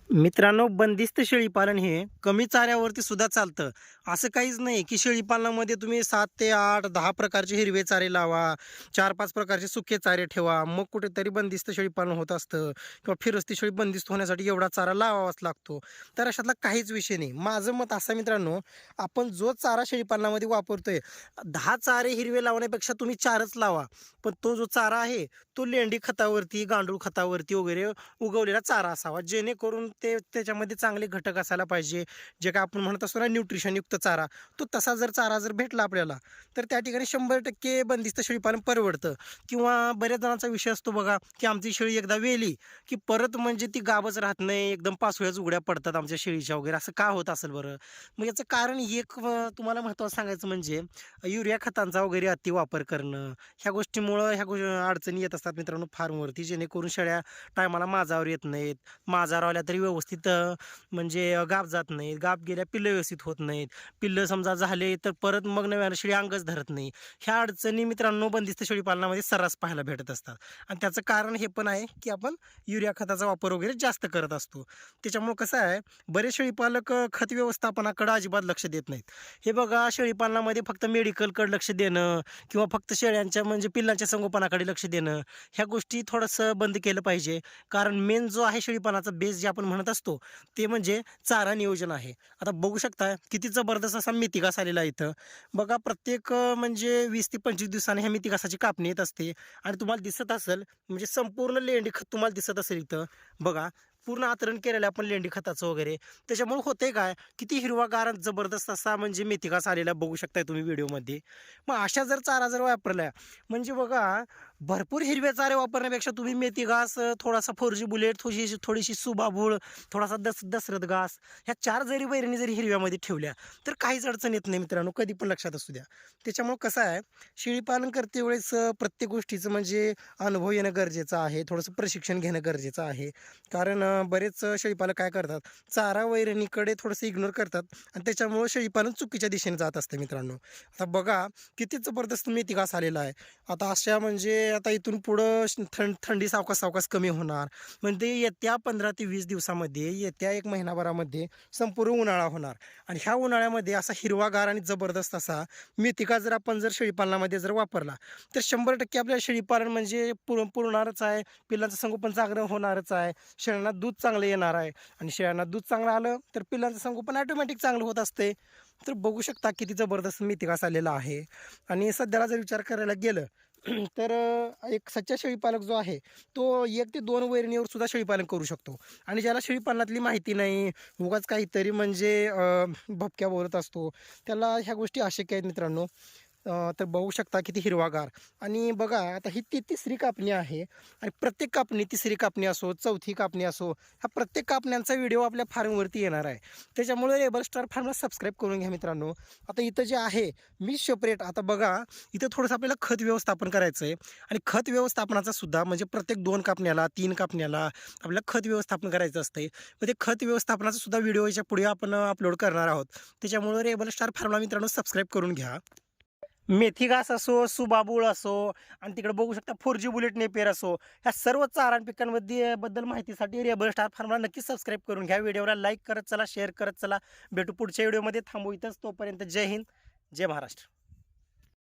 मित्रांनो, बंदिस्त शेळीपालन हे कमी चाऱ्यावरती सुद्धा चालतं. असं काहीच नाही की शेळीपालनामध्ये तुम्ही 7 ते 8, 10 प्रकारचे हिरवे चारे लावा, 4-5 प्रकारचे सुके चारे ठेवा, मग कुठेतरी बंदिस्त शेळीपालन होत असतं किंवा फिरस्ती शेळी बंदिस्त होण्यासाठी एवढा चारा लावावाच लागतो. तर अशातला काहीच विषय नाही. माझं मत असं मित्रांनो, आपण जो चारा शेळीपालनामध्ये वापरतोय, 10 चारे हिरवे लावण्यापेक्षा तुम्ही 4च लावा. पण तो जो चारा आहे, तो लेंडी खतावरती, गांडूळ खतावरती वगैरे उगवलेला चारा असावा, जेणेकरून त्याच्यामध्ये चांगले घटक असायला पाहिजे. जे काय आपण म्हणत असतो ना न्यूट्रिशनयुक्त चारा, तो तसा जर चारा जर भेटला आपल्याला, तर त्या ठिकाणी 100% बंदिस्त शेळीपालन परवडतं. किंवा बऱ्याच जणांचा विषय असतो बघा, की आमची शेळी एकदा वेली की परत म्हणजे ती गाबच राहत नाही, एकदम पाचोळ्याच उघड्या पडतात आमच्या शेळीच्या वगैरे. असं का होत असेल बरं? मग याचं कारण एक तुम्हाला महत्त्वाचं सांगायचं म्हणजे युरिया खतांचा वगैरे अतिवापर करणं. ह्या गोष्टीमुळं अडचणी येत असतात मित्रांनो फार्मवरती, जेणेकरून शेळ्या टायमाला माझावर येत नाहीत. माझावर आल्या तरी व्यवस्थित म्हणजे गाब जात नाहीत. गाब गेल्या पिल्लं व्यवस्थित होत नाहीत. पिल्लं समजा झाले तर परत मग नव्यानं शेळी अंगच धरत नाही. ह्या अडचणी मित्रांनो बंदिस्त शेळीपालनामध्ये सर्रास पाहायला भेटत असतात. आणि त्याचं कारण हे पण आहे की आपण युरिया खताचा वापर वगैरे जास्त करत असतो. त्याच्यामुळं कसं आहे, बरेच शेळीपालक खत व्यवस्थापनाकडे अजिबात लक्ष देत नाहीत. हे बघा, शेळीपालनामध्ये फक्त मेडिकलकडे लक्ष देणं किंवा फक्त शेळ्यांच्या म्हणजे पिल्लांच्या संगोपनाकडे लक्ष देणं, ह्या गोष्टी थोडंसं बंद केलं पाहिजे. कारण मेन जो आहे शेळीपालनाचा बेस जे आपण म्हणत असतो, ते म्हणजे चारा नियोजन आहे. आता बघू शकता किती जबरदस्त असा मेथी घास आलेला आहे इथं. बघा, प्रत्येक म्हणजे 20 ते 25 दिवसांनी ह्या मेथी घासाची कापणी येत असते. आणि तुम्हाला दिसत असेल म्हणजे संपूर्ण लेंडी खत तुम्हाला दिसत असेल इथं. बघा, पूर्ण आतरण केलेलं आपण लेंडी खताचं वगैरे. त्याच्यामुळे होतंय काय, किती हिरवागार आणि जबरदस्त असा म्हणजे मेथी घास आलेला बघू शकताय तुम्ही व्हिडिओमध्ये. मग अशा जर चारा जर वापरल्या म्हणजे बघा, भरपूर हिरवे चारे वापरण्यापेक्षा तुम्ही मेथी घास, थोडासा 4G बुलेट, थोडीशी सुबाबूळ, थोडासा दसरथ घास, ह्या 4 जरी वैरणी जरी हिरव्यामध्ये ठेवल्या तर काहीच अडचण येत नाही मित्रांनो, कधी पण लक्षात असू द्या. त्याच्यामुळे कसं आहे, शेळीपालन करते वेळेस प्रत्येक गोष्टीचं म्हणजे अनुभव येणं गरजेचं आहे, थोडंसं प्रशिक्षण घेणं गरजेचं आहे. कारण बरेच शेळीपालक काय करतात, चारा वैरणीकडे थोडंसं इग्नोर करतात आणि त्याच्यामुळं शेळीपालन चुकीच्या दिशेने जात असते मित्रांनो. आता बघा, किती जबरदस्त मेथी घास आलेला आहे. आता अशा म्हणजे आता इथून पुढं थंडी सावकाश सावकाश कमी होणार. म्हणजे येत्या 15 ते 20 दिवसामध्ये, येत्या 1 महिनाभरामध्ये संपूर्ण उन्हाळा होणार. आणि ह्या उन्हाळ्यामध्ये असा हिरवागार आणि जबरदस्त असा मेथीका जर आपण जर शेळीपालनामध्ये जर वापरला, तर 100% आपल्या शेळीपालन म्हणजे पुरणारच आहे. पिल्लांचं संगोपन चांगलं होणारच आहे. शेळ्यांना दूध चांगलं येणार आहे. आणि शेळ्यांना दूध चांगलं आलं तर पिल्लांचं संगोपन ऑटोमॅटिक चांगलं होत असते. तर बघू शकता किती जबरदस्त मेथी घास आलेला आहे. आणि सध्याला जर विचार करायला गेलं तर एक सच्चा शेळीपालक जो आहे, तो 1 ते 2 वैरणीवर सुद्धा शेळीपालन करू शकतो. आणि ज्याला शेळीपालनातली माहिती नाही, उगाच काहीतरी म्हणजे भपक्या बोलत असतो, त्याला ह्या गोष्टी अशक्य आहेत मित्रांनो. तर बघू शकता किती हिरवागार. आणि बघा, आता ही तिसरी कापणी आहे. आणि प्रत्येक कापणी, तिसरी कापणी असो, चौथी कापणी असो, ह्या प्रत्येक कापण्यांचा व्हिडिओ आपल्या फार्मवरती येणार आहे. त्याच्यामुळे रेबल स्टार फार्मला सबस्क्राईब करून घ्या मित्रांनो. आता इथं जे आहे मी सेपरेट, आता बघा, इथं थोडंसं आपल्याला खत व्यवस्थापन करायचं आहे. आणि खत व्यवस्थापनाचा सुद्धा म्हणजे प्रत्येक 2 कापण्याला, 3 कापण्याला आपल्याला खत व्यवस्थापन करायचं असते. मग ते खत व्यवस्थापनाचा सुद्धा व्हिडिओ याच्या पुढे आपण अपलोड करणार आहोत. त्याच्यामुळे रेबल स्टार फार्मला मित्रांनो सबस्क्राईब करून घ्या. मेथी घास असो, सुबाबूळ असो, आणि तिकडे बघू शकता 4G बुलेट नेपियर असो, ह्या सर्व चारा पिकांमध्ये बद्दल माहितीसाठी रेबल स्टार फार्मला नक्की सबस्क्राईब करून घ्या. व्हिडिओला लाईक करत चला, शेअर करत चला. भेटू पुढच्या व्हिडिओमध्ये. थांबू इथंच. तोपर्यंत जय हिंद, जय महाराष्ट्र.